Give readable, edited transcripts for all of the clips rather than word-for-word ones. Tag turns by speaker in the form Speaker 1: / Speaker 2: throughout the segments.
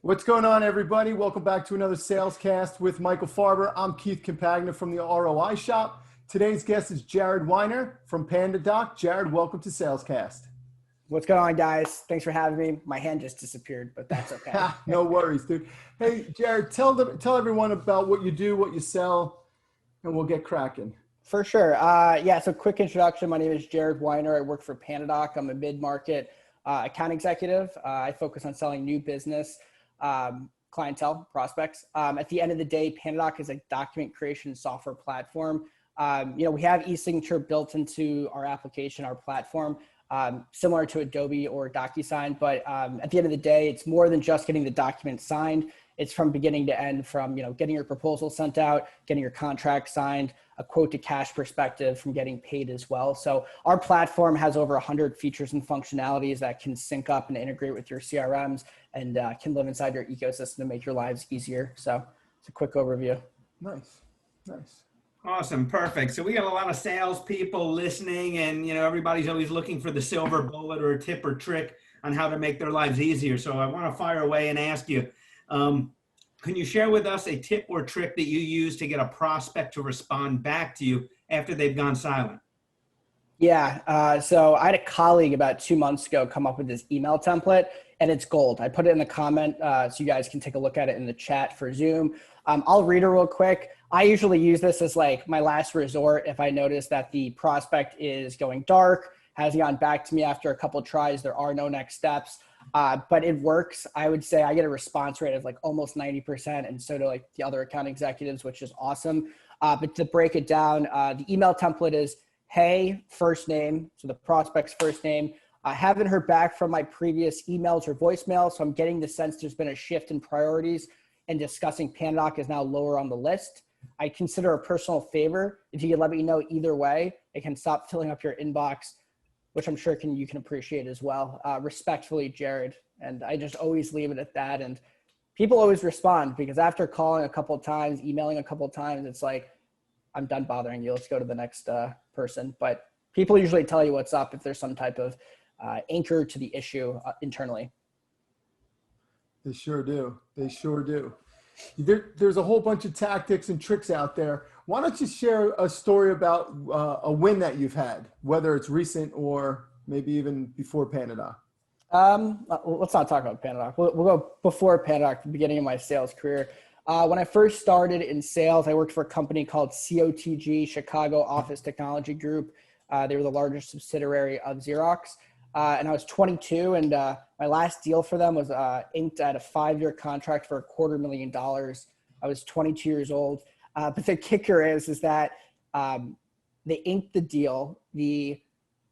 Speaker 1: What's going on, everybody? Welcome back to another Salescast with Michael Farber. I'm Keith Compagna from the ROI Shop. Today's guest is Jared Weiner from PandaDoc. Jared, welcome to Salescast.
Speaker 2: What's going on, guys? Thanks for having me. My hand just disappeared, but that's okay.
Speaker 1: No worries, dude. Hey, Jared, tell everyone about what you do, what you sell, and we'll get cracking.
Speaker 2: For sure. So quick introduction. My name is Jared Weiner. I work for PandaDoc. I'm a mid-market account executive. I focus on selling new business clientele prospects. At the end of the day, PandaDoc is a document creation software platform. We have e-signature built into our application, our platform, similar to Adobe or DocuSign. But at the end of the day, it's more than just getting the document signed. It's from beginning to end, from getting your proposal sent out, getting your contract signed, a quote to cash perspective, from getting paid as well. So our platform has over 100 features and functionalities that can sync up and integrate with your CRMs and can live inside your ecosystem to make your lives easier. So it's a quick overview.
Speaker 1: Nice.
Speaker 3: Awesome. Perfect. So we got a lot of salespeople listening, and everybody's always looking for the silver bullet or a tip or trick on how to make their lives easier. So I want to fire away and ask you, can you share with us a tip or trick that you use to get a prospect to respond back to you after they've gone silent?
Speaker 2: Yeah. So I had a colleague about 2 months ago come up with this email template, and it's gold. I put it in the comment so you guys can take a look at it in the chat for Zoom. I'll read it real quick. I usually use this as like my last resort if I notice that the prospect is going dark, hasn't gotten back to me after a couple of tries, there are no next steps. But it works. I would say I get a response rate of like almost 90%, and so do like the other account executives, which is awesome. But to break it down, the email template is, hey, first name, so the prospect's first name. I haven't heard back from my previous emails or voicemails, so I'm getting the sense there's been a shift in priorities and discussing PandaDoc is now lower on the list. I consider a personal favor if you could let me know either way. It can stop filling up your inbox, which I'm sure you can appreciate as well. Respectfully, Jared. And I just always leave it at that. And people always respond, because after calling a couple of times, emailing a couple of times, it's like, I'm done bothering you. Let's go to the next person. But people usually tell you what's up if there's some type of anchor to the issue internally.
Speaker 1: They sure do. There's a whole bunch of tactics and tricks out there. Why don't you share a story about a win that you've had, whether it's recent or maybe even before PandaDoc?
Speaker 2: Let's not talk about PandaDoc. We'll go before PandaDoc, the beginning of my sales career. When I first started in sales, I worked for a company called COTG, Chicago Office Technology Group. They were the largest subsidiary of Xerox. And I was 22, and my last deal for them was inked at a 5-year contract for $250,000. I was 22 years old. But the kicker is that they inked the deal. The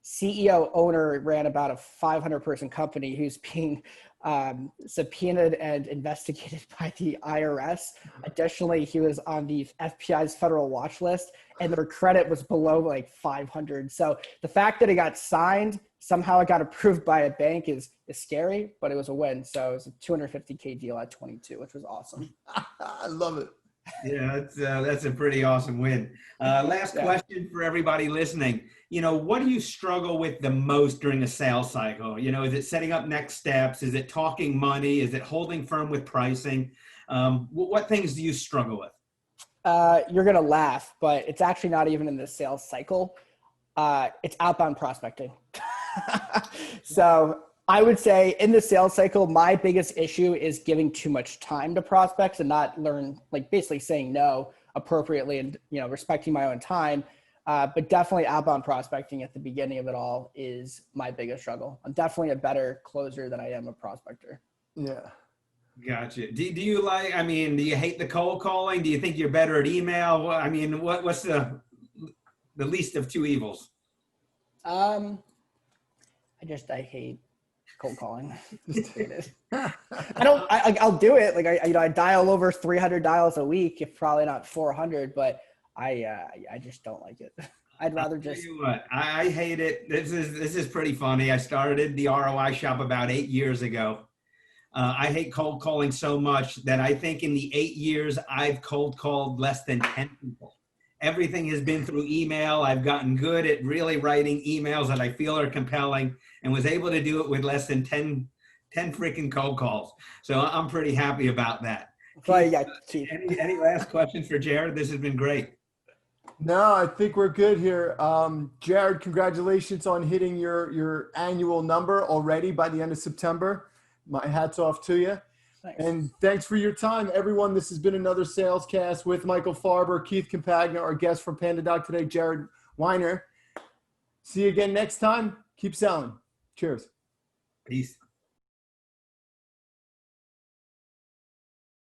Speaker 2: CEO owner ran about a 500-person company who's being subpoenaed and investigated by the IRS. Additionally, he was on the FBI's federal watch list, and their credit was below like 500. So the fact that it got signed, somehow it got approved by a bank is scary, but it was a win. So it was a $250K deal at 22, which was awesome.
Speaker 1: I love it.
Speaker 3: Yeah, that's a pretty awesome win. Last question for everybody listening. What do you struggle with the most during the sales cycle? Is it setting up next steps? Is it talking money? Is it holding firm with pricing? What things do you struggle with?
Speaker 2: You're going to laugh, but it's actually not even in the sales cycle. It's outbound prospecting. So I would say in the sales cycle, my biggest issue is giving too much time to prospects and not basically saying no appropriately and, respecting my own time. But definitely outbound prospecting at the beginning of it all is my biggest struggle. I'm definitely a better closer than I am a prospector.
Speaker 1: Yeah.
Speaker 3: Gotcha. Do you hate the cold calling? Do you think you're better at email? What's the least of two evils?
Speaker 2: I hate cold calling. I'll do it. I dial over 300 dials a week, if probably not 400, but I just don't like it. I'd rather just.
Speaker 3: Tell you what, I hate it. This is pretty funny. I started the ROI Shop about 8 years ago. I hate cold calling so much that I think in the 8 years I've cold called less than 10 people. Everything has been through email. I've gotten good at really writing emails that I feel are compelling, and was able to do it with less than 10 10 freaking cold calls. So I'm pretty happy about that.
Speaker 2: Well, yeah, Keith.
Speaker 3: Any last questions for Jared? This has been great.
Speaker 1: No, I think we're good here. Jared, congratulations on hitting your annual number already by the end of September. My hat's off to you.
Speaker 2: Thanks.
Speaker 1: And thanks for your time, everyone. This has been another Sales Cast with Michael Farber, Keith Campagna, our guest from PandaDoc today, Jared Weiner. See you again next time. Keep selling. Cheers.
Speaker 3: Peace.